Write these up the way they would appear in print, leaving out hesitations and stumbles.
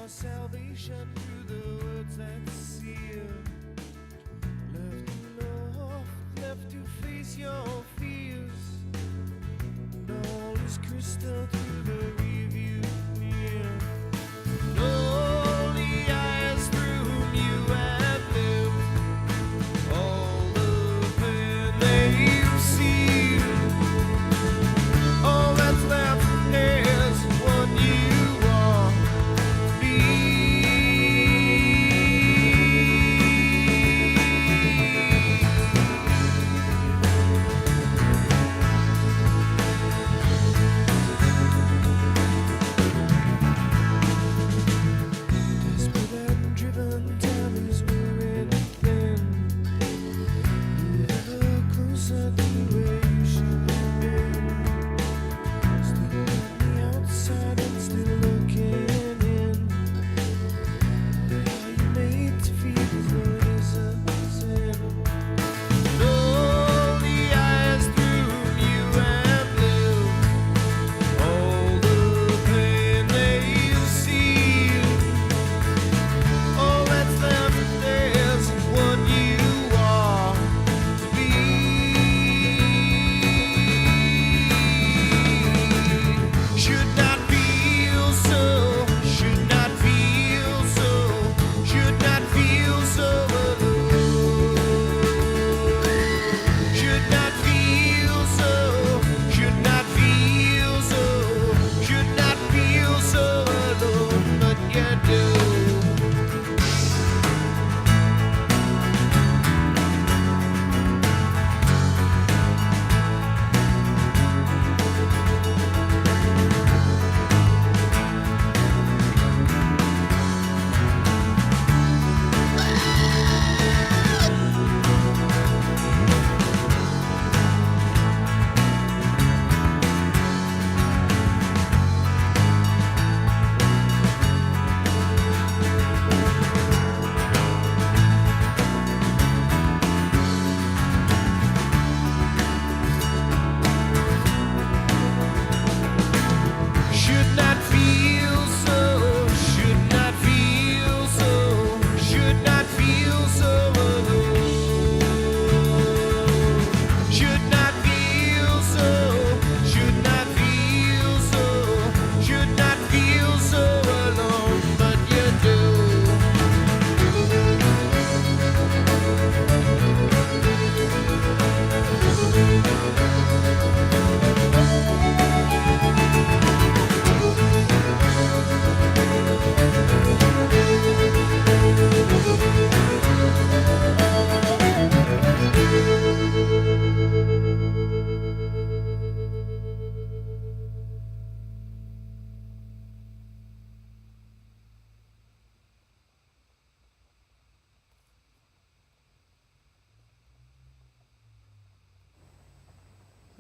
salvation through the words that seal. Left aloft, left to face your fears. And all is crystal through the review mirror. And all the eyes through whom you have lived. All the pain that you've seen. All that's left is what you are.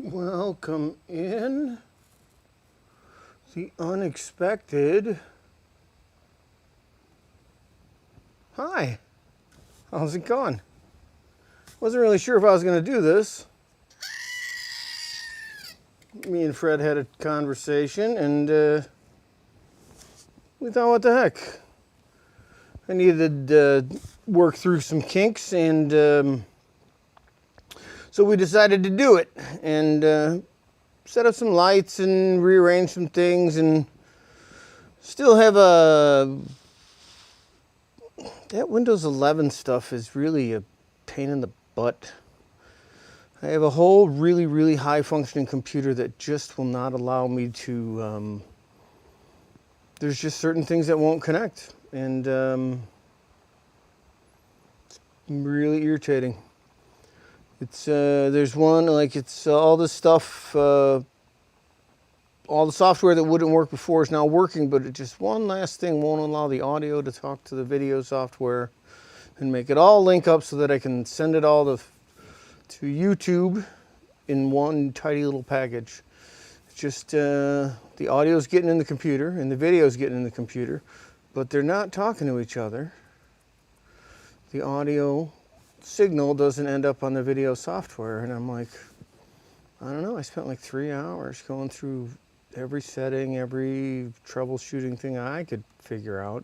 Welcome in the unexpected. Hi, how's it going? Wasn't really sure if I was going to do this. Me and Fred had a conversation and we thought, what the heck? I needed to work through some kinks and so we decided to do it and set up some lights and rearrange some things and still have that Windows 11 stuff is really a pain in the butt. I have a whole really high functioning computer that just will not allow me to, there's just certain things that won't connect and it's really irritating. It's there's one, like it's all this stuff, all the software that wouldn't work before is now working, but it just one last thing won't allow the audio to talk to the video software and make it all link up so that I can send it all to YouTube in one tidy little package. It's just the audio's getting in the computer and the video's getting in the computer, but they're not talking to each other. The audio signal doesn't end up on the video software, and I'm like, I don't know, I spent like 3 hours going through every setting, every troubleshooting thing I could figure out.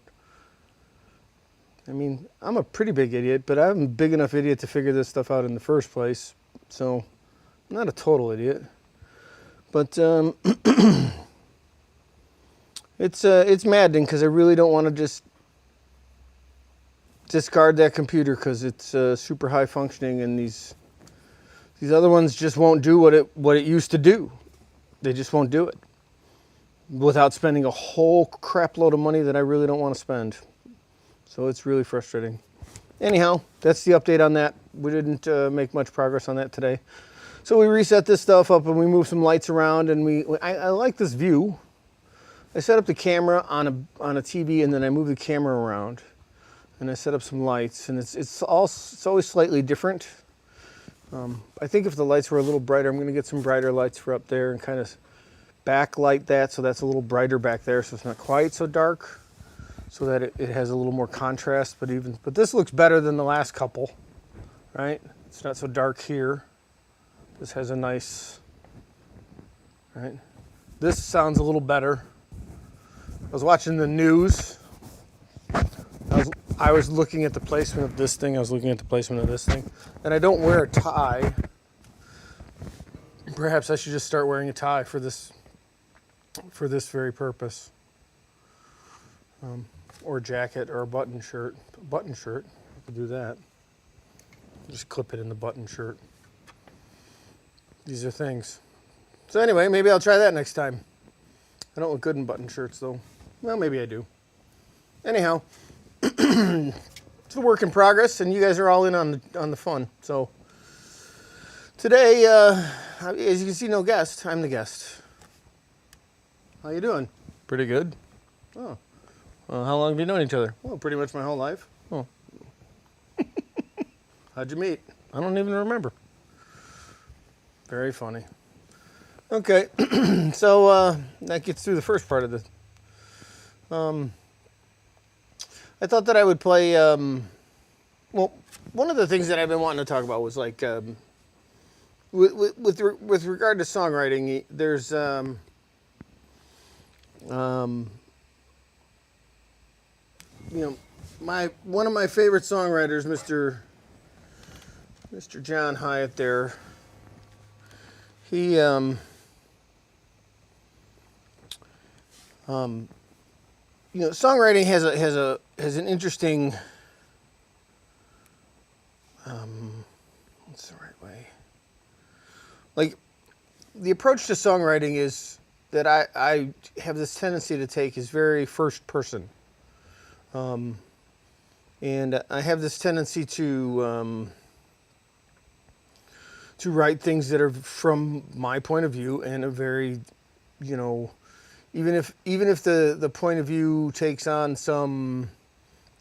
I mean, I'm a pretty big idiot, but I'm a big enough idiot to figure this stuff out in the first place. So, I'm not a total idiot. But it's maddening because I really don't want to just discard that computer because it's super high functioning, and these other ones just won't do what it used to do. They just won't do it without spending a whole crap load of money that I really don't want to spend. So it's really frustrating. Anyhow, that's the update on that. We didn't make much progress on that today. So we reset this stuff up and we moved some lights around, and I like this view. I set up the camera on a TV, and then I move the camera around, and I set up some lights, and it's always slightly different. I think if the lights were a little brighter, I'm going to get some brighter lights for up there and kind of backlight that so that's a little brighter back there, so it's not quite so dark, so that it has a little more contrast. But this looks better than the last couple, right? It's not so dark here. This has a nice, right? This sounds a little better. I was watching the news. I was looking at the placement of this thing. I was looking at the placement of this thing. And I don't wear a tie. Perhaps I should just start wearing a tie for this very purpose. Or a jacket or a button shirt. I could do that. Just clip it in the button shirt. These are things. So anyway, maybe I'll try that next time. I don't look good in button shirts though. Well, maybe I do. Anyhow, it's a work in progress, and you guys are all in on the fun. So today, as you can see, no guest. I'm the guest. How you doing? Pretty good. Oh, well, how long have you known each other? Well, pretty much my whole life. Oh, how'd you meet? I don't even remember. Very funny. Okay, so that gets through the first part of this. I thought that I would play, well, one of the things that I've been wanting to talk about was like, with regard to songwriting, there's, you know, one of my favorite songwriters, Mr. John Hyatt there, he, you know, songwriting has an interesting, what's the right way? Like, the approach to songwriting is that I have this tendency to take is very first person. And I have this tendency to write things that are from my point of view, and a very, you know, even if the point of view takes on some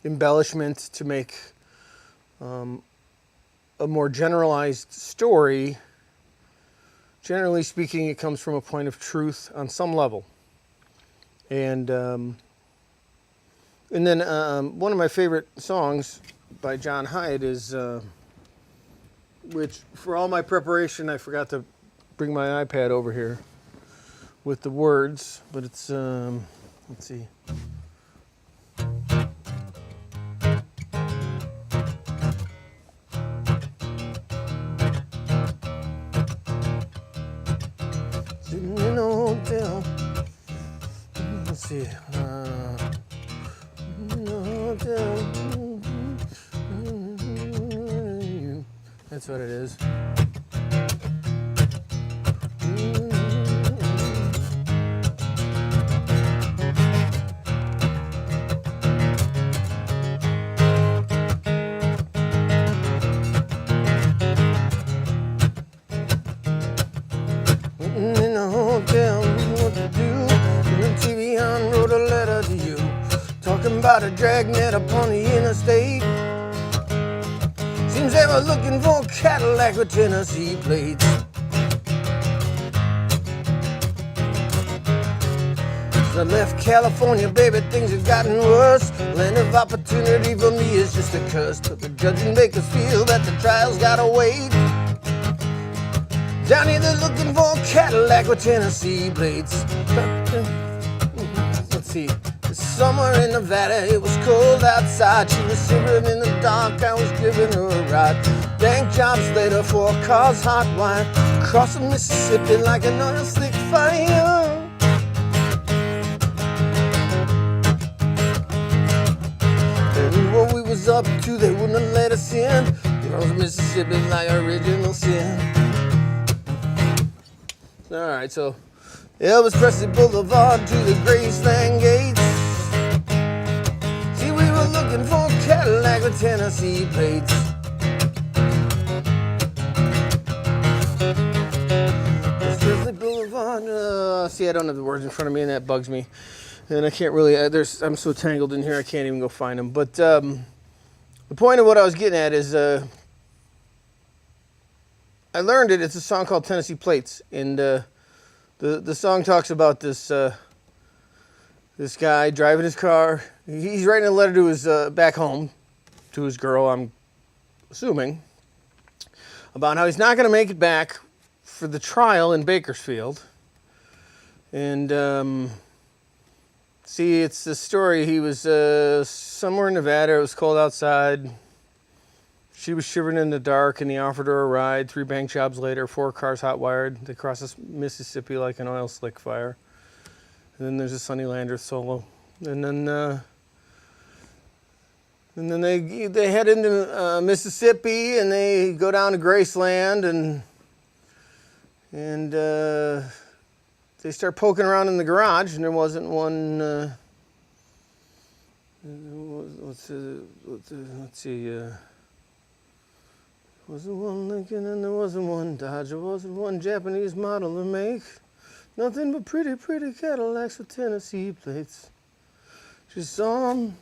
embellishment to make a more generalized story, generally speaking, it comes from a point of truth on some level. And then one of my favorite songs by John Hyatt is, which for all my preparation, I forgot to bring my iPad over here with the words, but it's, let's see. Sitting in a hotel, let's see, in a hotel, that's what it is. In a hotel, what to do? The TV on wrote a letter to you, talking about a dragnet upon the interstate. Seems they were looking for a Cadillac with Tennessee plates. Since I left California, baby, things have gotten worse. Land of opportunity for me is just a curse. But the judge and make us feel that the trial's gotta wait. Down here they're looking for a Cadillac with Tennessee plates. Let's see. It's summer in Nevada, it was cold outside. outside. She was shivering in the dark, I was giving her a ride. Bank jobs later, 4 cars hot wired, across the Mississippi like an oil slick fire. And what we was up to, they wouldn't have let us in. Across Mississippi like original sin. Alright, so Elvis Presley Boulevard to the Graceland gates. See, we were looking for a Cadillac with Tennessee plates. Elvis Presley Boulevard. See, I don't have the words in front of me, and that bugs me. And I can't really. I'm so tangled in here, I can't even go find them. But the point of what I was getting at is, I learned it. It's a song called Tennessee Plates, and the song talks about this guy driving his car. He's writing a letter to his back home, to his girl, I'm assuming, about how he's not going to make it back for the trial in Bakersfield. And see, it's the story. He was somewhere in Nevada. It was cold outside. She was shivering in the dark, and he offered her a ride. 3 bank jobs later, 4 cars hot wired. They cross the Mississippi like an oil slick fire. And then there's a Sonny Landreth solo. And then they head into Mississippi, and they go down to Graceland, and they start poking around in the garage, and there wasn't one. Let's see. Wasn't one Lincoln, and there wasn't one Dodge. There wasn't one Japanese model to make. Nothing but pretty, pretty Cadillacs with Tennessee plates. She saw him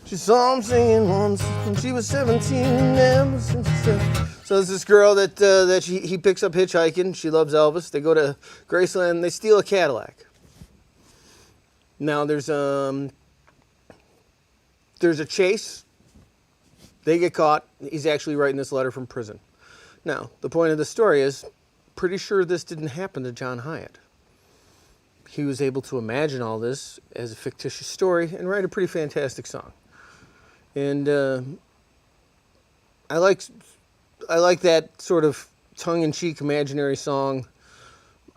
singing once when she was 17. Never since she said. So there's this girl that he picks up hitchhiking. She loves Elvis. They go to Graceland, and they steal a Cadillac. Now there's a chase. They get caught. He's actually writing this letter from prison. Now, the point of the story is, pretty sure this didn't happen to John Hyatt. He was able to imagine all this as a fictitious story and write a pretty fantastic song. And I like that sort of tongue-in-cheek imaginary song.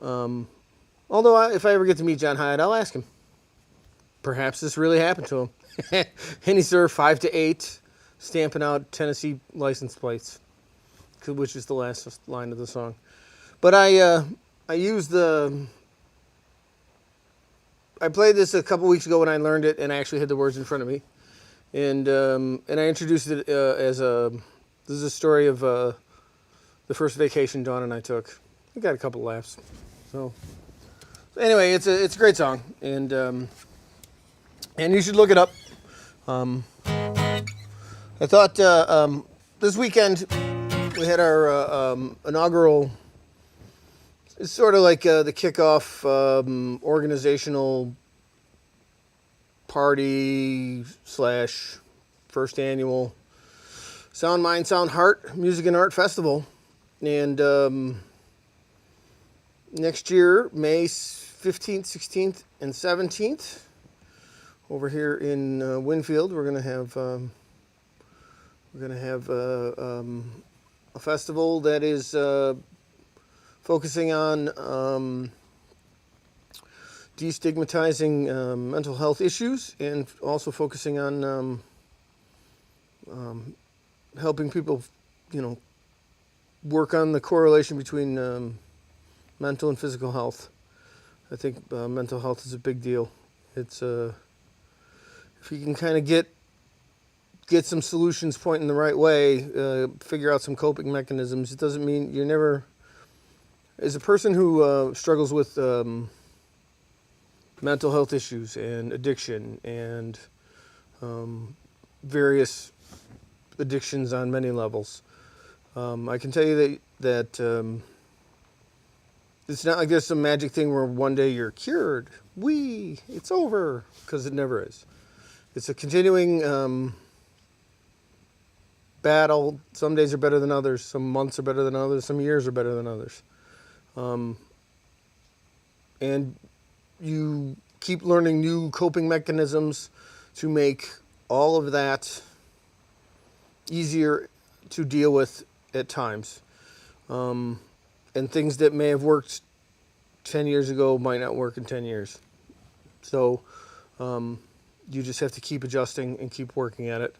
Although if I ever get to meet John Hyatt, I'll ask him. Perhaps this really happened to him. And he served 5 to 8 stamping out Tennessee license plates, which is the last line of the song. But I played this a couple weeks ago when I learned it, and I actually had the words in front of me, and I introduced it as this is a story of the first vacation Dawn and I took. We got a couple laughs. So anyway, it's a great song, and you should look it up. I thought this weekend we had our inaugural. It's sort of like the kickoff organizational party / first annual Sound Mind Sound Heart Music and Art Festival, and next year May 15th, 16th, and 17th over here in Winfield, we're gonna have a festival that is focusing on destigmatizing mental health issues, and also focusing on helping people, work on the correlation between mental and physical health. I think mental health is a big deal. It's if you can kind of get some solutions pointing the right way, figure out some coping mechanisms. It doesn't mean you're never. As a person who struggles with mental health issues and addiction and various addictions on many levels, I can tell you that it's not like there's some magic thing where one day you're cured. It's over, because it never is. It's a continuing battle. Some days are better than others. Some months are better than others. Some years are better than others. And you keep learning new coping mechanisms to make all of that easier to deal with at times. And things that may have worked 10 years ago might not work in 10 years. So you just have to keep adjusting and keep working at it.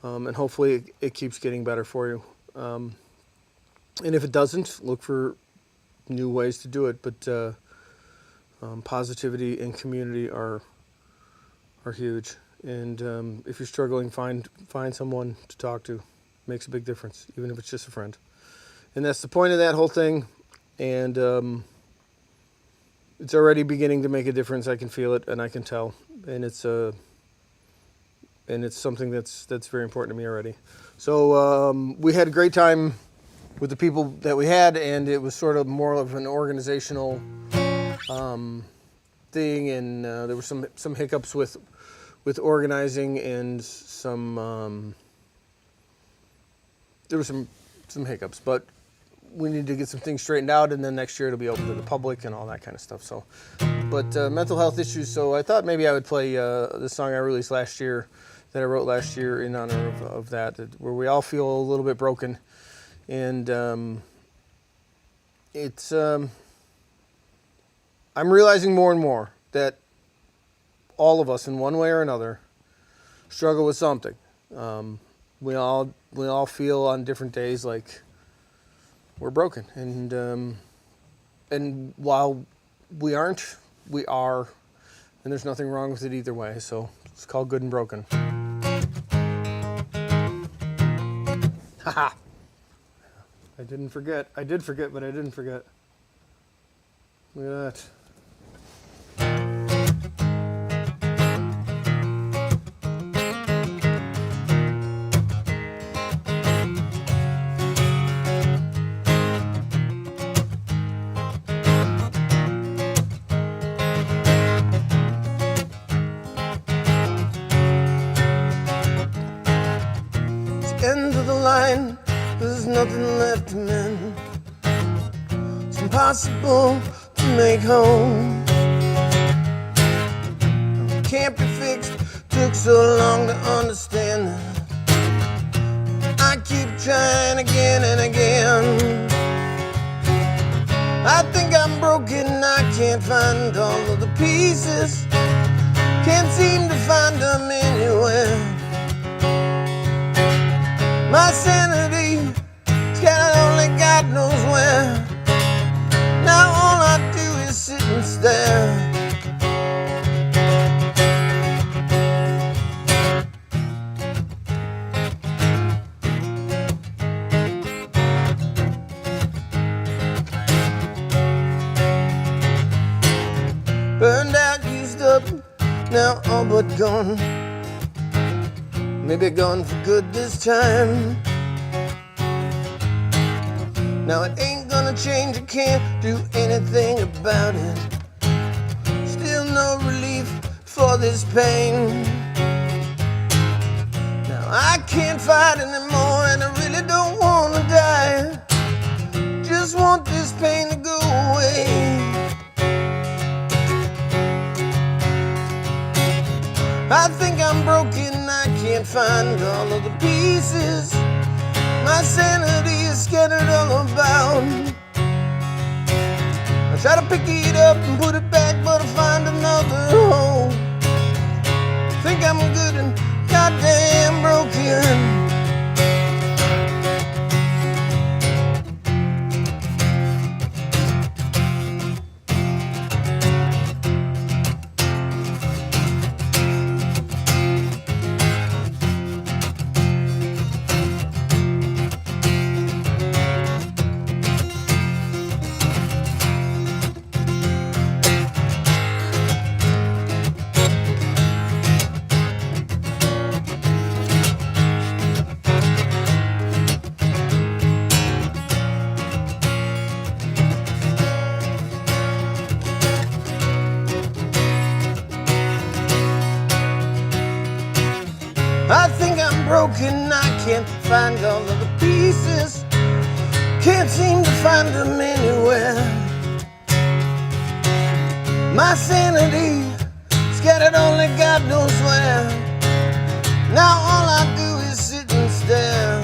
And hopefully it keeps getting better for you. And if it doesn't, look for new ways to do it. But positivity and community are huge. And if you're struggling, find someone to talk to. Makes a big difference, even if it's just a friend. And that's the point of that whole thing. And it's already beginning to make a difference. I can feel it and I can tell. And it's something that's very important to me already. So we had a great time with the people that we had, and it was sort of more of an organizational thing. And there were some hiccups with organizing, and there were some hiccups, but we need to get some things straightened out, and then next year it'll be open to the public and all that kind of stuff. So, but mental health issues. So I thought maybe I would play the song I released last year, that I wrote last year in honor of that, where we all feel a little bit broken, and it's. I'm realizing more and more that all of us, in one way or another, struggle with something. We all feel on different days like we're broken, and while we aren't, we are, and there's nothing wrong with it either way. So it's called Good and Broken. Haha! I didn't forget. I did forget, but I didn't forget. Look at that. End of the line, there's nothing left to mend. It's impossible to make home. It can't be fixed, took so long to understand that. I keep trying again and again. I think I'm broken, I can't find all of the pieces. Can't seem to find them anywhere. My sanity is scattered only God knows where. Now all I do is sit and stare. Burned out, used up, now all but gone. Maybe gone for good this time. Now it ain't gonna change, I can't do anything about it. Still no relief for this pain. Now I can't fight anymore, and I really don't wanna die. Just want this pain to go away. I think I'm broken, I can't find all of the pieces. My sanity is scattered all about. I try to pick it up and put it back, but I find another hole. Think I'm good and goddamn broken. I think I'm broken, I can't find all of the pieces. Can't seem to find them anywhere. My sanity is scattered only God knows where. Now all I do is sit and stare.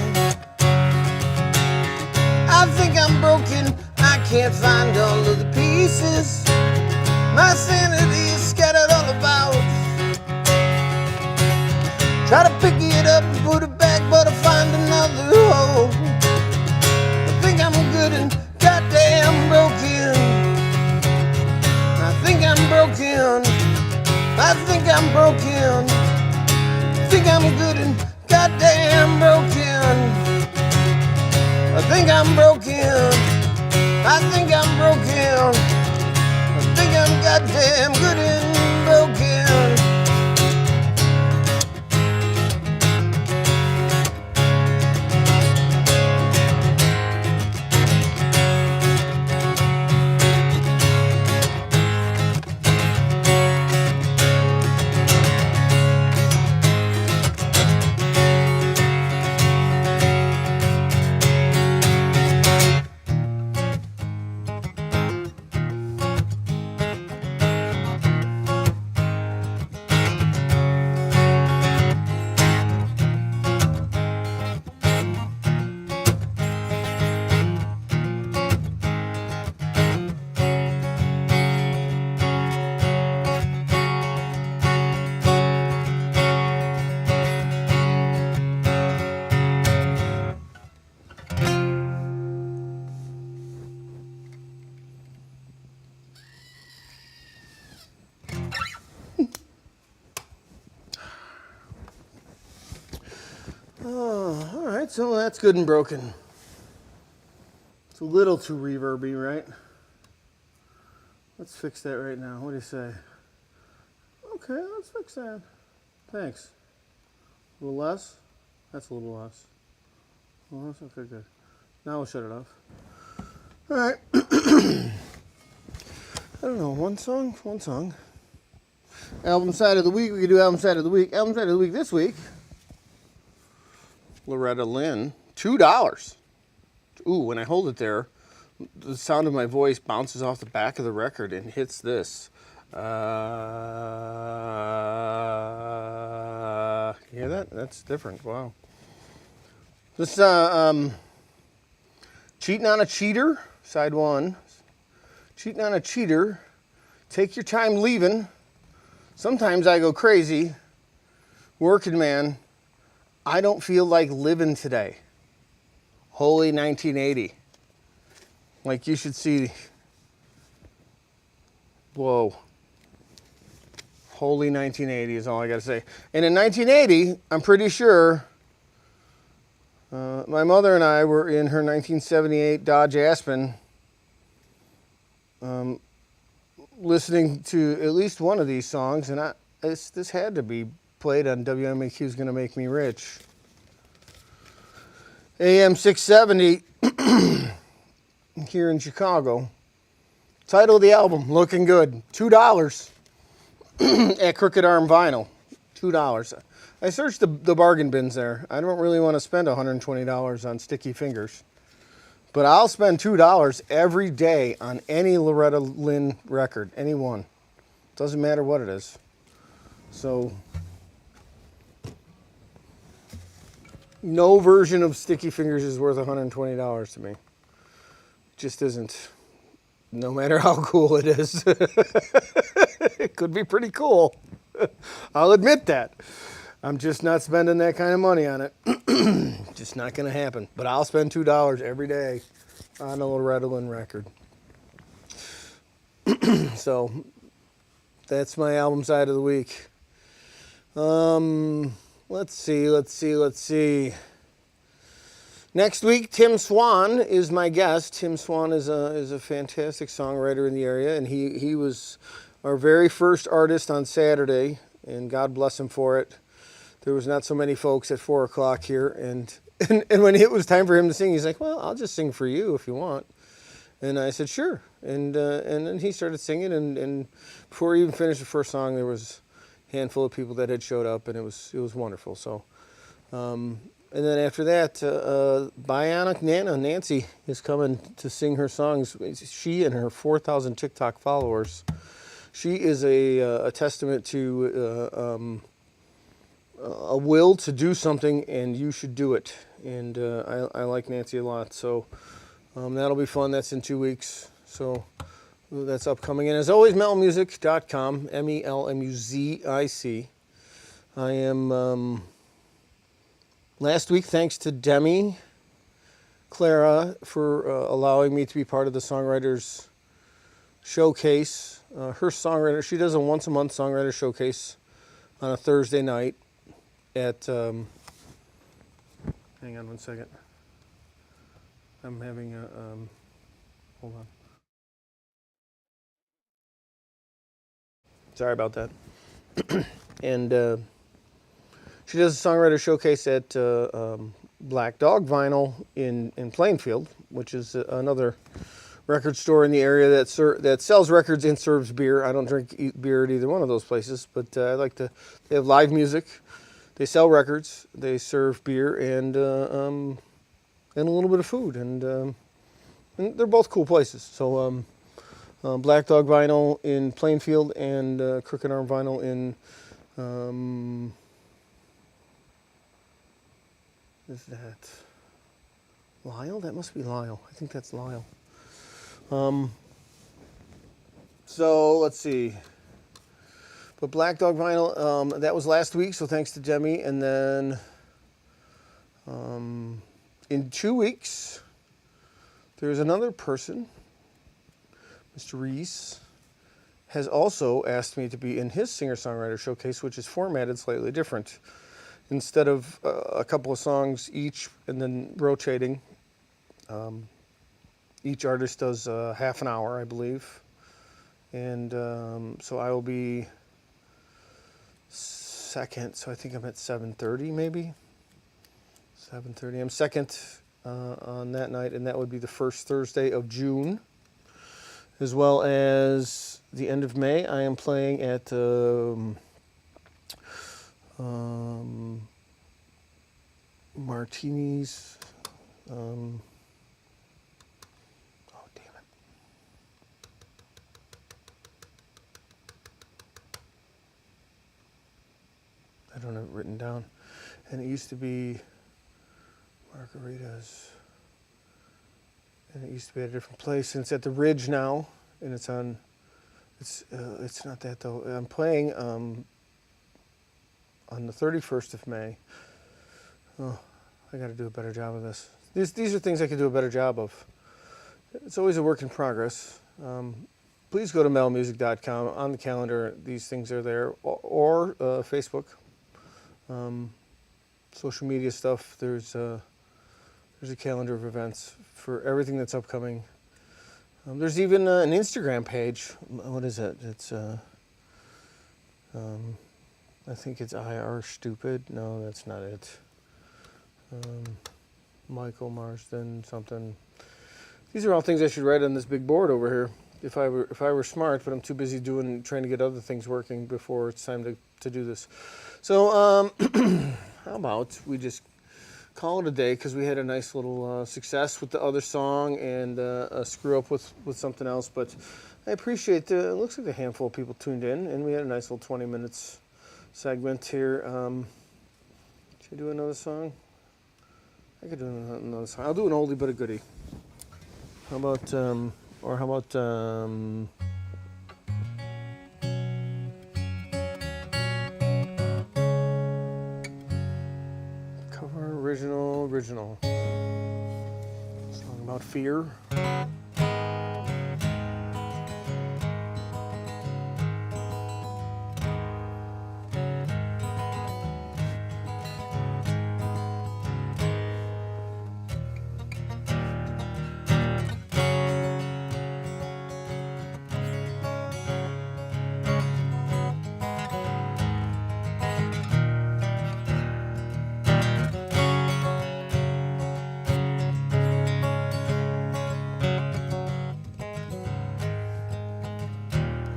I think I'm broken, I can't find all of the pieces. My sanity is scattered all about. Try to pick it up and put it back, but I find another hole. I think I'm good and goddamn broken. I think I'm broken. I think I'm broken. I think I'm good and goddamn broken. I think I'm broken. I think I'm broken. I think I'm goddamn good and broken. Oh, all right, so that's good and broken. It's a little too reverby, right? Let's fix that right now. What do you say? Okay, let's fix that. Thanks. A little less? That's a little less. A little less? Okay, good. Now we'll shut it off. All right. I don't know, one song. Album side of the week, we could do album side of the week. Album side of the week this week. Loretta Lynn, $2. Ooh, when I hold it there, the sound of my voice bounces off the back of the record and hits this. You hear that? That's different. Wow. This Cheating on a Cheater, side one. Cheating on a Cheater. Take your time leaving. Sometimes I go crazy. Working man. I don't feel like living today. Holy 1980. Like you should see. Whoa. Holy 1980 is all I got to say. And in 1980, I'm pretty sure my mother and I were in her 1978 Dodge Aspen listening to at least one of these songs, and this had to be played on WMAQ's Gonna Make Me Rich. AM 670 here in Chicago. Title of the album, Looking Good. $2 at Crooked Arm Vinyl. $2. I searched the bargain bins there. I don't really want to spend $120 on Sticky Fingers. But I'll spend $2 every day on any Loretta Lynn record, any one. Doesn't matter what it is. So no version of Sticky Fingers is worth $120 to me. Just isn't. No matter how cool it is. It could be pretty cool. I'll admit that. I'm just not spending that kind of money on it. Just not going to happen. But I'll spend $2 every day on a Loretta Lynn record. So that's my album side of the week. Let's see. Next week, Tim Swan is my guest. Tim Swan is a fantastic songwriter in the area, and he was our very first artist on Saturday, and God bless him for it. There was not so many folks at 4 o'clock here, and when it was time for him to sing, he's like, "Well, I'll just sing for you if you want." And I said, "Sure." And then he started singing, and before he even finished the first song, there was a handful of people that had showed up, and it was wonderful. So. And then after that, Bionic Nana, Nancy, is coming to sing her songs. She and her 4,000 TikTok followers. she is a testament to a will to do something, and you should do it. And I like Nancy a lot. So that'll be fun. That's in 2 weeks. So that's upcoming. And as always, melmusic.com, MELMUZIC. I am, last week, thanks to Demi Clara for allowing me to be part of the Songwriters Showcase. Her songwriter, she does a once a month songwriter showcase on a Thursday night at, hang on one second. I'm having a, hold on. Sorry about that. And she does a songwriter showcase at Black Dog Vinyl in Plainfield, which is another record store in the area that sells records and serves beer. I don't drink beer at either one of those places, but I like to. They have live music, they sell records, they serve beer, and a little bit of food, and they're both cool places. So Black Dog Vinyl in Plainfield and Crooked Arm Vinyl in is that Lyle? That must be Lyle. I think that's Lyle. So let's see. But Black Dog Vinyl, that was last week, so thanks to Demi. And then in 2 weeks, there's another person, Mr. Reese, has also asked me to be in his singer-songwriter showcase, which is formatted slightly different. Instead of a couple of songs each and then rotating, each artist does half an hour, I believe. And so I will be second, so I think I'm at 7:30 maybe. 7:30. I'm second on that night, and that would be the first Thursday of June. As well as the end of May, I am playing at Martini's. Oh, damn it. I don't have it written down. And it used to be Margaritas. And it used to be at a different place. And it's at the Ridge now. And it's on, it's not that though. I'm playing on the 31st of May. Oh, I got to do a better job of this. These are things I could do a better job of. It's always a work in progress. Please go to melmusic.com. On the calendar, these things are there. Or Facebook. Social media stuff. There's a calendar of events for everything that's upcoming. There's even an Instagram page. What is it? It's I think it's IR Stupid. No, that's not it. Michael Marsden something. These are all things I should write on this big board over here if I were smart, but I'm too busy trying to get other things working before it's time to do this. So how about we just call it a day, because we had a nice little success with the other song and a screw up with something else. But I appreciate it looks like a handful of people tuned in, and we had a nice little 20 minutes segment here. Should I do another song? I could do another song. I'll do an oldie but a goodie. How about cover original song about fear.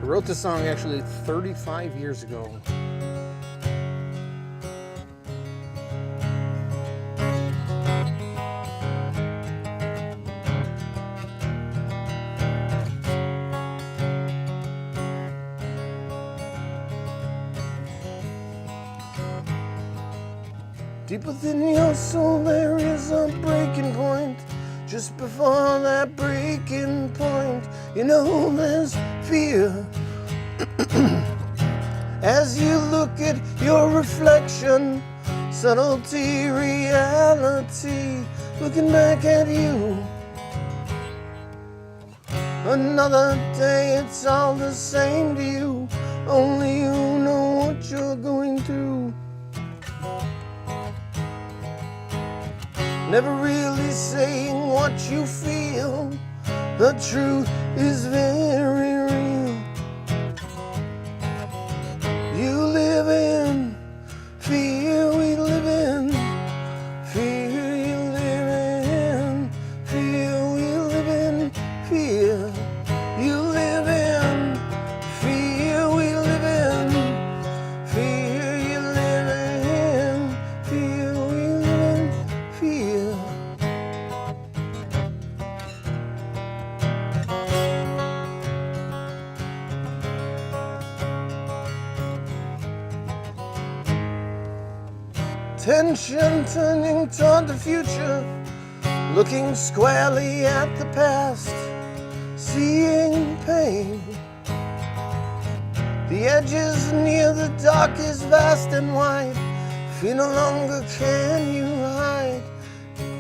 I wrote this song actually 35 years ago. Deep within your soul there is a breaking point. Just before that breaking point, you know there's fear. As you look at your reflection, subtlety, reality, looking back at you. Another day, it's all the same to you. Only you know what you're going through. Never really saying what you feel. The truth is very real. You live in fear, we live in fear. You live in fear, we live in fear. You live in fear, we live in fear. You live in fear, we live in fear. Tension turning toward the future, looking squarely at the past, seeing pain. The edges near the dark is vast and wide. If you no longer can you hide,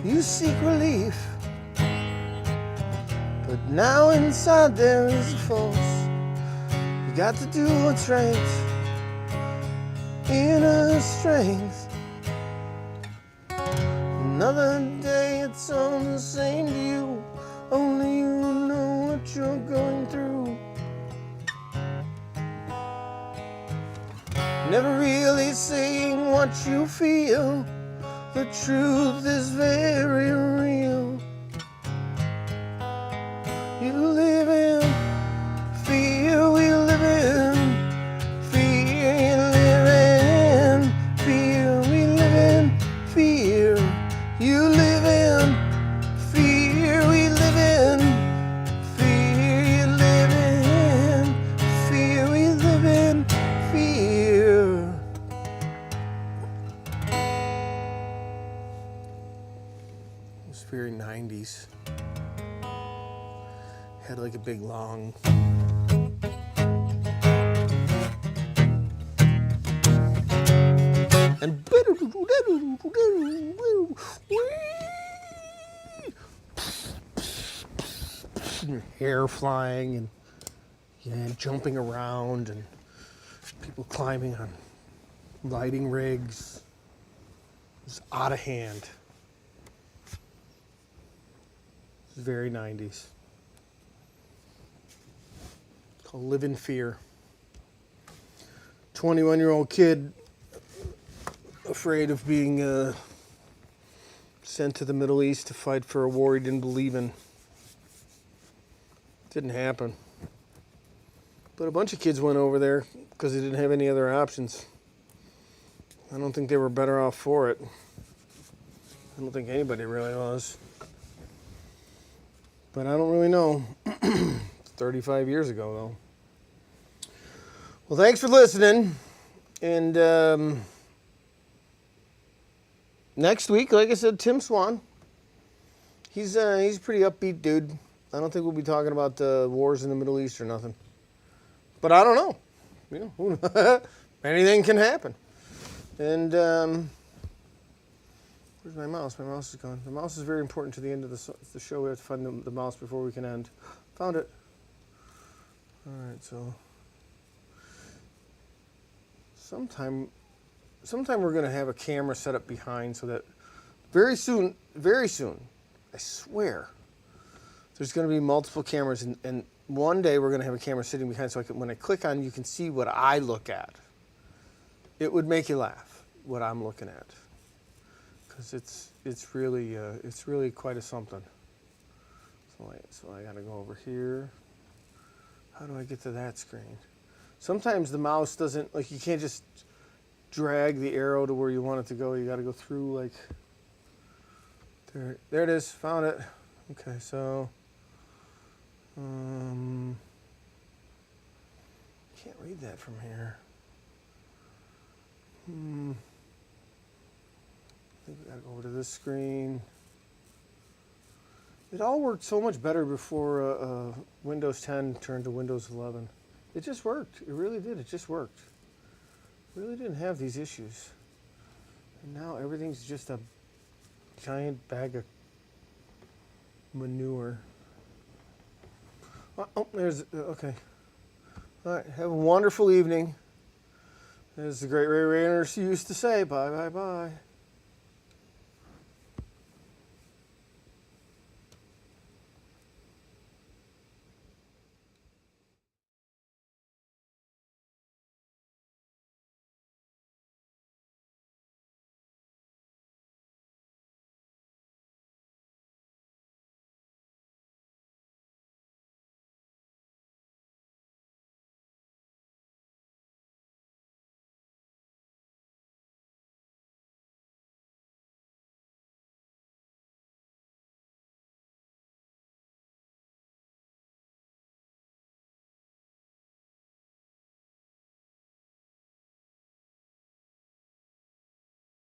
you seek relief. But now inside there is a force. You got to do what's right. Inner strength. Another day, it's all the same to you. Only you know what you're going through. Never really saying what you feel. The truth is very real. You live in fear, we live in fear. You live in fear, we live in fear. You live in fear, we live in fear. You live in fear, we live in fear. It's very 90s. Had like a big long and your hair flying and jumping around and people climbing on lighting rigs. It was out of hand. It was very 90s. It's called Live in Fear. 21-year-old kid afraid of being sent to the Middle East to fight for a war he didn't believe in. Didn't happen. But a bunch of kids went over there because they didn't have any other options. I don't think they were better off for it. I don't think anybody really was. But I don't really know. 35 years ago, though. Well, thanks for listening. And next week, like I said, Tim Swan. He's a pretty upbeat dude. I don't think we'll be talking about the wars in the Middle East or nothing. But I don't know. You know, anything can happen. And where's my mouse? My mouse is gone. The mouse is very important to the end of the show. We have to find the mouse before we can end. Found it. All right, so sometime we're going to have a camera set up behind so that very soon, I swear, there's going to be multiple cameras, and one day we're going to have a camera sitting behind so when I click on, you can see what I look at. It would make you laugh, what I'm looking at, because it's really quite a something. So I got to go over here. How do I get to that screen? Sometimes the mouse doesn't, like, you can't just drag the arrow to where you want it to go. You got to go through, like, there it is. Found it. Okay, so can't read that from here. Back over to this screen. It all worked so much better before Windows 10 turned to Windows 11. It just worked. It really did. It just worked. Really didn't have these issues. And now everything's just a giant bag of manure. Oh, there's, okay. All right, have a wonderful evening. As the great Ray Rayner used to say, bye, bye, bye.